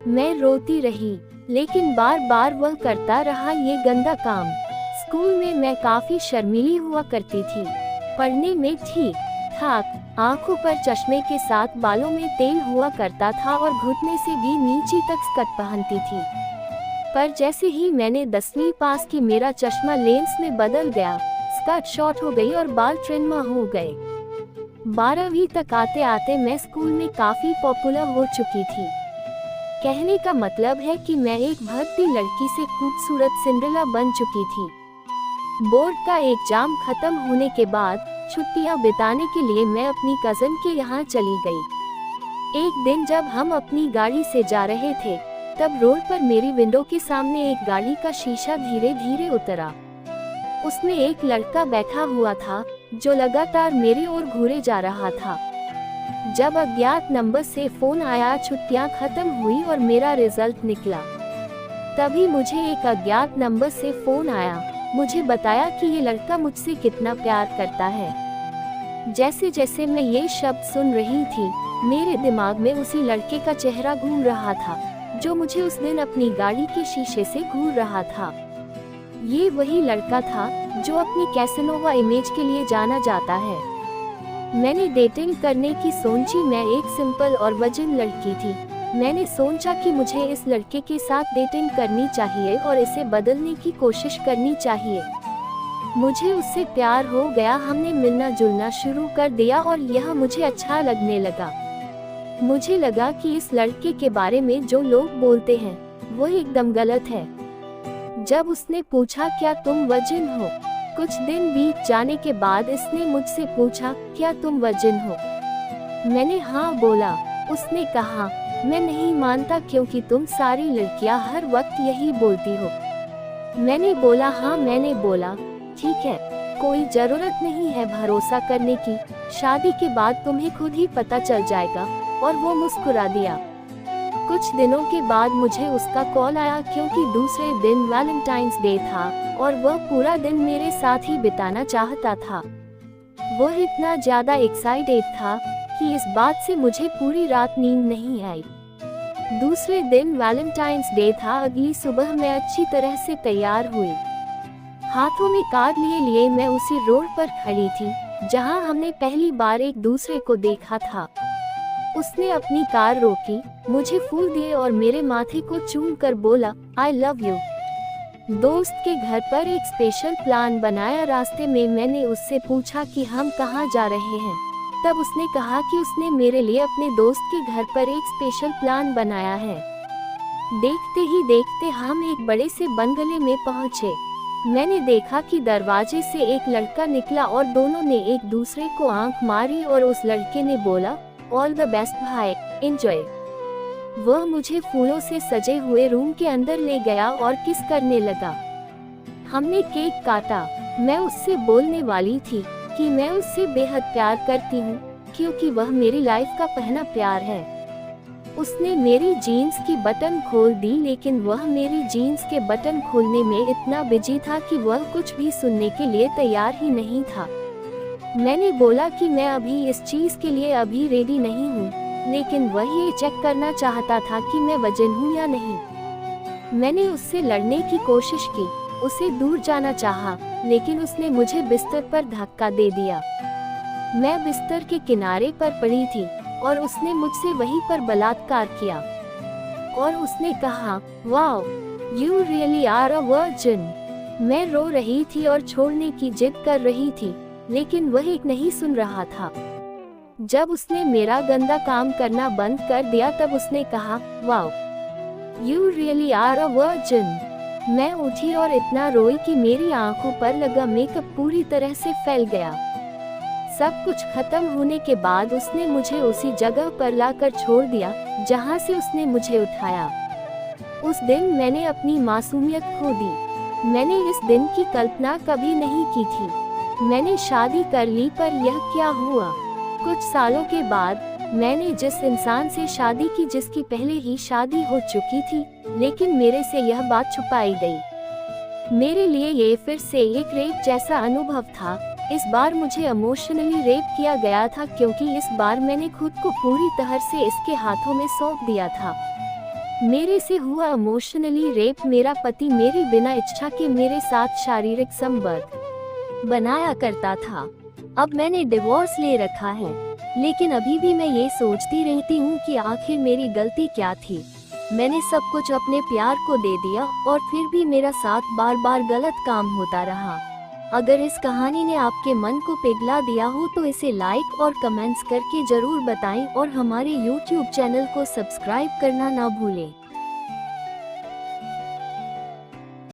मैं रोती रही, लेकिन बार बार वह करता रहा ये गंदा काम। स्कूल में मैं काफी शर्मीली हुआ करती थी, पढ़ने में ठीक ठाक, आंखों पर चश्मे के साथ बालों में तेल हुआ करता था और घुटने से भी नीचे तक स्कर्ट पहनती थी। पर जैसे ही मैंने 10वीं पास की मेरा चश्मा लेंस में बदल गया, स्कर्ट शॉर्ट हो गई और बाल ट्रिम हो गए। 12वीं तक आते आते मैं स्कूल में काफी पॉपुलर हो चुकी थी। कहने का मतलब है कि मैं एक भद्दी लड़की से खूबसूरत सिंड्रेला बन चुकी थी। बोर्ड का एग्जाम खत्म होने के बाद छुट्टियां बिताने के लिए मैं अपनी कजन के यहाँ चली गई। एक दिन जब हम अपनी गाड़ी से जा रहे थे, तब रोड पर मेरी विंडो के सामने एक गाड़ी का शीशा धीरे धीरे उतरा। उसमें एक लड़का बैठा हुआ था जो लगातार मेरी ओर घूरे जा रहा था। जब अज्ञात नंबर से फोन आया, छुट्टियां खत्म हुई और मेरा रिजल्ट निकला, तभी मुझे एक अज्ञात नंबर से फोन आया। मुझे बताया कि ये लड़का मुझसे कितना प्यार करता है। जैसे जैसे मैं ये शब्द सुन रही थी, मेरे दिमाग में उसी लड़के का चेहरा घूम रहा था जो मुझे उस दिन अपनी गाड़ी के शीशे से घूर रहा था। ये वही लड़का था जो अपनी कैसेनोवा इमेज के लिए जाना जाता है। मैंने डेटिंग करने की सोची। मैं एक सिंपल और वजन लड़की थी। मैंने सोचा कि मुझे इस लड़के के साथ डेटिंग करनी चाहिए और इसे बदलने की कोशिश करनी चाहिए। मुझे उससे प्यार हो गया। हमने मिलना जुलना शुरू कर दिया और यह मुझे अच्छा लगने लगा। मुझे लगा कि इस लड़के के बारे में जो लोग बोलते हैं वो एकदम गलत है। जब उसने पूछा क्या तुम वर्जिन हो, कुछ दिन बीत जाने के बाद इसने मुझसे पूछा क्या तुम वर्जिन हो। मैंने हाँ बोला। उसने कहा मैं नहीं मानता क्योंकि तुम सारी लड़कियां हर वक्त यही बोलती हो। मैंने बोला हाँ। मैंने बोला ठीक है, कोई जरूरत नहीं है भरोसा करने की, शादी के बाद तुम्हें खुद ही पता चल जाएगा। और वो मुस्कुरा दिया। कुछ दिनों के बाद मुझे उसका कॉल आया क्योंकि दूसरे दिन वैलेंटाइंस डे था और वह पूरा दिन मेरे साथ ही बिताना चाहता था। वह इतना ज्यादा एक्साइटेड था कि इस बात से मुझे पूरी रात नींद नहीं आई। दूसरे दिन वैलेंटाइंस डे था। अगली सुबह मैं अच्छी तरह से तैयार हुई, हाथों में कार्ड लिए मैं उसी रोड पर खड़ी थी जहां हमने पहली बार एक दूसरे को देखा था। उसने अपनी कार रोकी, मुझे फूल दिए और मेरे माथे को चूम कर बोला आई लव यू। दोस्त के घर पर एक स्पेशल प्लान बनाया। रास्ते में मैंने उससे पूछा कि हम कहाँ जा रहे हैं। तब उसने कहा कि उसने मेरे लिए अपने दोस्त के घर पर एक स्पेशल प्लान बनाया है। देखते ही देखते हम एक बड़े से बंगले में पहुंचे। मैंने देखा कि दरवाजे से एक लड़का निकला और दोनों ने एक दूसरे को आंख मारी और उस लड़के ने बोला ऑल द बेस्ट भाई, एंजॉय। वह मुझे फूलों से सजे हुए रूम के अंदर ले गया और किस करने लगा। हमने केक काटा। मैं उससे बोलने वाली थी कि मैं उससे बेहद प्यार करती हूँ क्योंकि वह मेरी लाइफ का पहला प्यार है। उसने मेरी जीन्स की बटन खोल दी, लेकिन वह मेरी जीन्स के बटन खोलने में इतना बिजी था कि वह कुछ भी सुनने के लिए तैयार ही नहीं था। मैंने बोला कि मैं अभी इस चीज के लिए अभी रेडी नहीं हूँ, लेकिन वह ये चेक करना चाहता था कि मैं वर्जिन हूँ या नहीं। मैंने उससे लड़ने की कोशिश की, उसे दूर जाना चाहा, लेकिन उसने मुझे बिस्तर पर धक्का दे दिया। मैं बिस्तर के किनारे पर पड़ी थी और उसने मुझसे वहीं पर बलात्कार किया और उसने कहा wow you really are a virgin. मैं रो रही थी और छोड़ने की जिद कर रही थी, लेकिन वह एक नहीं सुन रहा था। जब उसने मेरा गंदा काम करना बंद कर दिया तब उसने कहा wow you really are a virgin. मैं उठी और इतना रोई कि मेरी आंखों पर लगा मेकअप पूरी तरह से फैल गया। सब कुछ खत्म होने के बाद उसने मुझे उसी जगह पर लाकर छोड़ दिया जहां से उसने मुझे उठाया। उस दिन मैंने अपनी मासूमियत खो दी। मैंने इस दिन की कल्पना कभी नहीं की थी। मैंने शादी कर ली, पर यह क्या हुआ? कुछ सालों के बाद मैंने जिस इंसान से शादी की जिसकी पहले ही शादी हो चुकी थी, लेकिन मेरे से यह बात छुपाई गई। मेरे लिए ये फिर से एक रेप जैसा अनुभव था। इस बार मुझे इमोशनली रेप किया गया था क्योंकि इस बार मैंने खुद को पूरी तरह से इसके हाथों में सौंप दिया था। मेरे से हुआ इमोशनली रेप। मेरा पति मेरी बिना इच्छा के मेरे साथ शारीरिक संबंध बनाया करता था। अब मैंने डिवोर्स ले रखा है, लेकिन अभी भी मैं ये सोचती रहती हूँ कि आखिर मेरी गलती क्या थी। मैंने सब कुछ अपने प्यार को दे दिया और फिर भी मेरा साथ बार बार गलत काम होता रहा। अगर इस कहानी ने आपके मन को पिघला दिया हो तो इसे लाइक और कमेंट्स करके जरूर बताएं और हमारे YouTube चैनल को सब्सक्राइब करना ना भूलें।